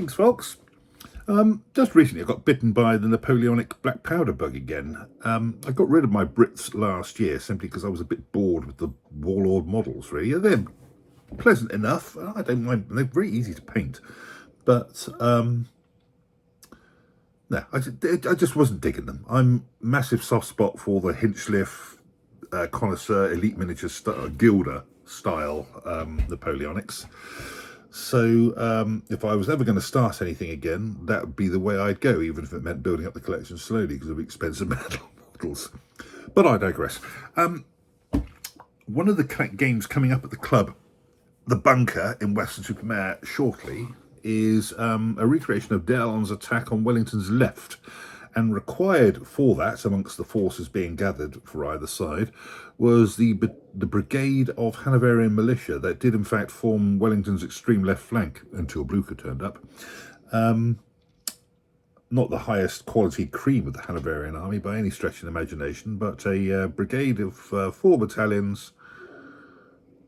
Thanks, folks. Just recently I got bitten by the Napoleonic black powder bug again. I got rid of my Brits last year simply because I was a bit bored with the Warlord models, really. They're pleasant enough. I don't mind. They're very easy to paint. But, no, I just wasn't digging them. I'm massive soft spot for the Hinchliffe, Connoisseur, Elite Miniature Gilder style Napoleonics. So if I was ever going to start anything again, that would be the way I'd go, even if it meant building up the collection slowly because of expensive metal models. But I digress. One of the games coming up at the club, the Bunker in Weston-super-Mare shortly, is a recreation of D'Alan's attack on Wellington's left. And required for that, amongst the forces being gathered for either side, was the brigade of Hanoverian Militia that did in fact form Wellington's extreme left flank until Blucher turned up. Not the highest quality cream of the Hanoverian army by any stretch of the imagination, but a brigade of 4 battalions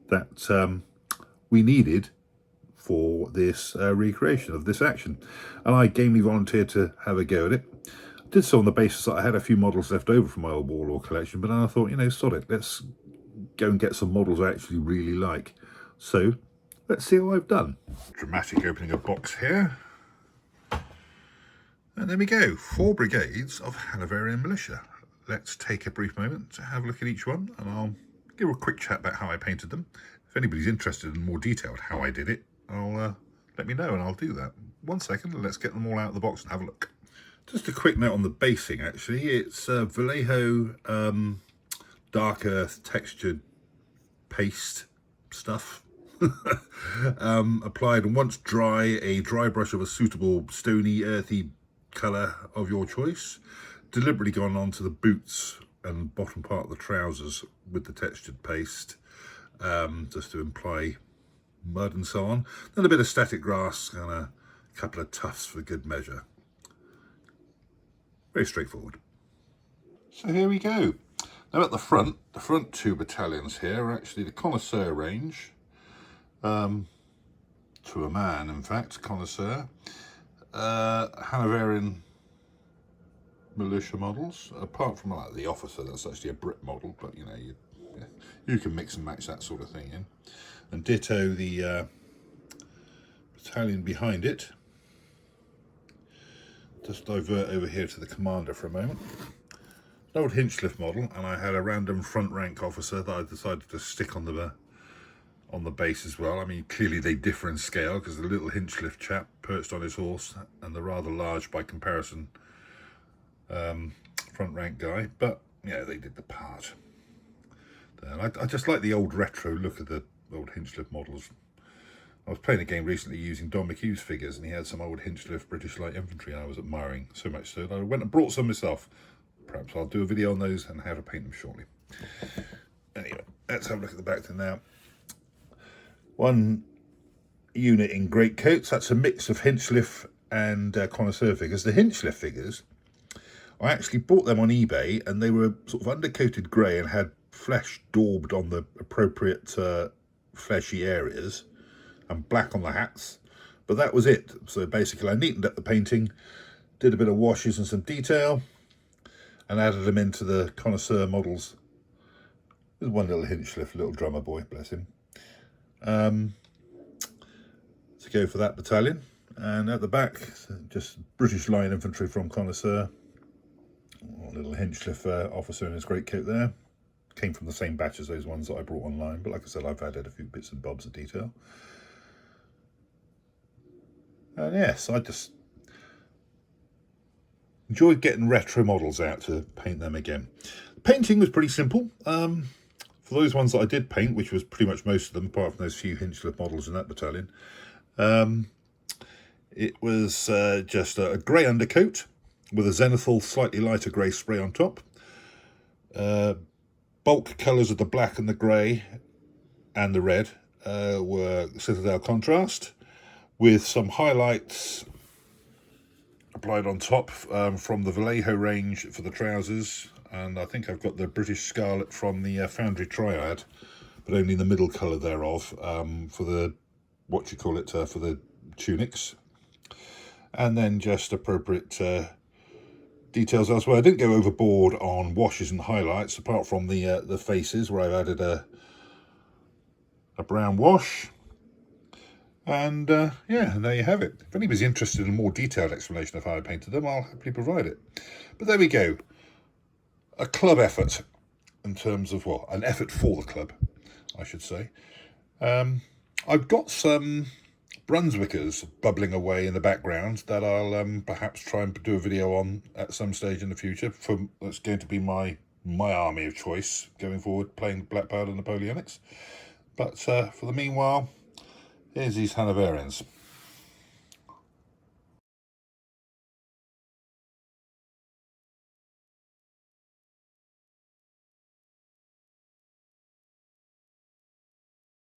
that we needed for this recreation of this action. And I gamely volunteered to have a go at it. Did so on the basis that I had a few models left over from my old Warlord collection, but then I thought, you know, sod it, let's go and get some models I actually really like. So, let's see how I've done. Dramatic opening of box here. And there we go, 4 brigades of Hanoverian Militia. Let's take a brief moment to have a look at each one, and I'll give a quick chat about how I painted them. If anybody's interested in more detailed how I did it, let me know and I'll do that. 1 second, let's get them all out of the box and have a look. Just a quick note on the basing, actually. It's vallejo, dark earth textured paste stuff. Applied, and once dry, a dry brush of a suitable stony, earthy colour of your choice. Deliberately gone onto the boots and bottom part of the trousers with the textured paste, just to imply mud and so on. Then a bit of static grass and a couple of tufts for good measure. Very straightforward. So here we go. Now at the front 2 battalions here are actually the Connoisseur range. To a man, in fact, Connoisseur. Hanoverian Militia models. Apart from like the officer, that's actually a Brit model, but you know, you can mix and match that sort of thing in. And ditto the battalion behind it. Just divert over here to the commander for a moment. An old Hinchliffe model, and I had a random front rank officer that I decided to stick on the base as well. I mean, clearly they differ in scale because the little Hinchliffe chap perched on his horse and the rather large by comparison front rank guy, but yeah, they did the part. And I just like the old retro look of the old Hinchliffe models. I was playing a game recently using Don McHugh's figures, and he had some old Hinchliffe British Light Infantry, and I was admiring so much so that I went and brought some myself. Perhaps I'll do a video on those and how to paint them shortly. Anyway, let's have a look at the back then now. 1 unit in greatcoats. That's a mix of Hinchliffe and Connoisseur figures. The Hinchliffe figures, I actually bought them on eBay, and they were sort of undercoated grey and had flesh daubed on the appropriate fleshy areas, and black on the hats, but that was it. So basically I neatened up the painting, did a bit of washes and some detail, and added them into the Connoisseur models. There's one little Hinchliffe, little drummer boy, bless him. To go for that battalion. And at the back, just British Line Infantry from Connoisseur. A little Hinchliffe officer in his greatcoat there. Came from the same batch as those ones that I brought online, but like I said, I've added a few bits and bobs of detail. And yes, I just enjoyed getting retro models out to paint them again. Painting was pretty simple. For those ones that I did paint, which was pretty much most of them, apart from those few Hinchliffe models in that battalion, it was just a grey undercoat with a zenithal slightly lighter grey spray on top. Bulk colours of the black and the grey and the red were Citadel contrast, with some highlights applied on top from the Vallejo range for the trousers, and I think I've got the British Scarlet from the Foundry Triad, but only the middle colour thereof for the, for the tunics. And then just appropriate details elsewhere. I didn't go overboard on washes and highlights, apart from the faces, where I've added a brown wash. And yeah, and there you have it. If anybody's interested in a more detailed explanation of how I painted them, I'll happily provide it. But there we go. A club effort, in terms of, well, an effort for the club, I should say. I've got some Brunswickers bubbling away in the background that I'll perhaps try and do a video on at some stage in the future. That's going to be my army of choice going forward, playing black powder Napoleonics. But for the meanwhile, here's these Hanoverians.